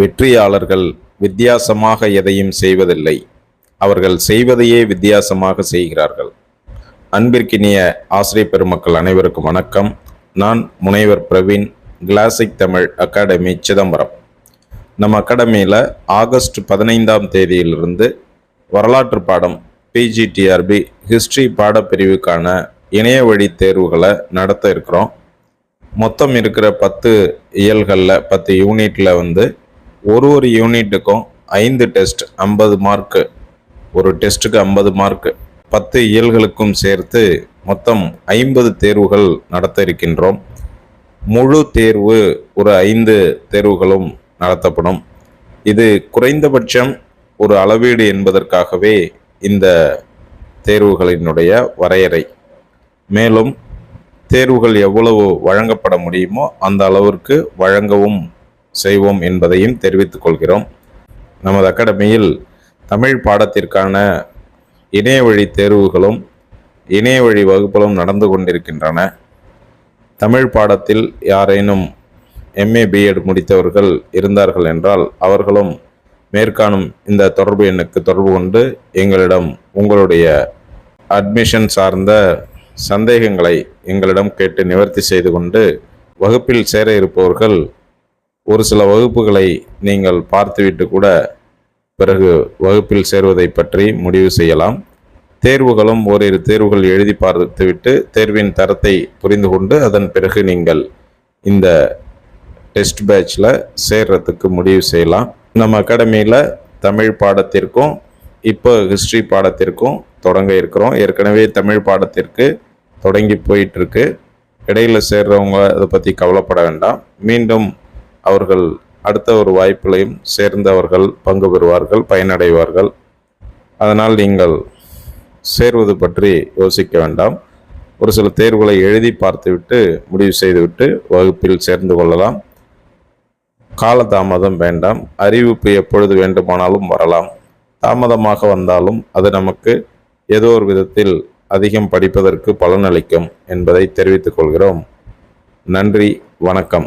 வெற்றியாளர்கள் வித்தியாசமாக எதையும் செய்வதில்லை, அவர்கள் செய்வதையே வித்தியாசமாக செய்கிறார்கள். அன்பிற்கினிய ஆசிரியர் பெருமக்கள் அனைவருக்கும் வணக்கம். நான் முனைவர் பிரவீன், கிளாசிக் தமிழ் அகாடமி, சிதம்பரம். நம்ம அகாடமியில் ஆகஸ்ட் 15ஆம் தேதியிலிருந்து வரலாற்று பாடம் பிஜிடிஆர்பி ஹிஸ்ட்ரி பாடப்பிரிவுக்கான இணைய வழி தேர்வுகளை நடத்த இருக்கிறோம். மொத்தம் இருக்கிற 10 இயல்களில் 10 யூனிட்டில் ஒரு யூனிட்டுக்கும் 5 டெஸ்ட், 50 மார்க்கு. ஒரு டெஸ்ட்டுக்கு 50 மார்க்கு. 10 இயல்களுக்கும் சேர்த்து மொத்தம் 50 தேர்வுகள் நடத்த இருக்கின்றோம். முழு தேர்வு ஒரு 5 தேர்வுகளும் நடத்தப்படும். இது குறைந்தபட்சம் ஒரு அளவீடு என்பதற்காகவே இந்த தேர்வுகளினுடைய வரையறை. மேலும் தேர்வுகள் எவ்வளவு வழங்கப்பட முடியுமோ அந்த அளவிற்கு வழங்கவும் செய்வோம் என்பதையும் தெரிவித்துக் கொள்கிறோம். நமது அகாடமியில் தமிழ் பாடத்திற்கான இணைய வழி தேர்வுகளும் இணைய வழி வகுப்புகளும் நடந்து கொண்டிருக்கின்றன. தமிழ் பாடத்தில் யாரேனும் MA BEd முடித்தவர்கள் இருந்தார்கள் என்றால் அவர்களும் மேற்காணும் இந்த தொடர்பு எண்ணுக்கு தொடர்பு கொண்டு எங்களிடம் உங்களுடைய அட்மிஷன் சார்ந்த சந்தேகங்களை எங்களிடம் கேட்டு நிவர்த்தி செய்து கொண்டு, வகுப்பில் சேர இருப்பவர்கள் ஒரு சில வகுப்புகளை நீங்கள் பார்த்துவிட்டு கூட பிறகு வகுப்பில் சேர்வதை பற்றி முடிவு செய்யலாம். தேர்வுகளும் ஓரிரு தேர்வுகள் எழுதி பார்த்துவிட்டு தேர்வின் தரத்தை புரிந்து கொண்டு அதன் பிறகு நீங்கள் இந்த டெஸ்ட் பேட்சில் சேர்றதுக்கு முடிவு செய்யலாம். நம்ம அகாடமியில் தமிழ் பாடத்திற்கும் இப்போ ஹிஸ்ட்ரி பாடத்திற்கும் தொடங்க இருக்கிறோம். ஏற்கனவே தமிழ் பாடத்திற்கு தொடங்கி போயிட்டுருக்கு. இடையில் சேர்றவங்க அதை பற்றி கவலைப்பட வேண்டாம். மீண்டும் அவர்கள் அடுத்த ஒரு வாய்ப்பிலையும் சேர்ந்து அவர்கள் பங்கு பெறுவார்கள், பயனடைவார்கள். அதனால் நீங்கள் சேர்வது பற்றி யோசிக்க வேண்டாம். ஒரு சில தேர்வுகளை எழுதி பார்த்துவிட்டு முடிவு செய்துவிட்டு வகுப்பில் சேர்ந்து கொள்ளலாம். காலதாமதம் வேண்டாம். அறிவிப்பு எப்பொழுது வேண்டுமானாலும் வரலாம். தாமதமாக வந்தாலும் அது நமக்கு ஏதோ ஒரு விதத்தில் அதிகம் படிப்பதற்கு பலனளிக்கும் என்பதை தெரிவித்துக் கொள்கிறோம். நன்றி, வணக்கம்.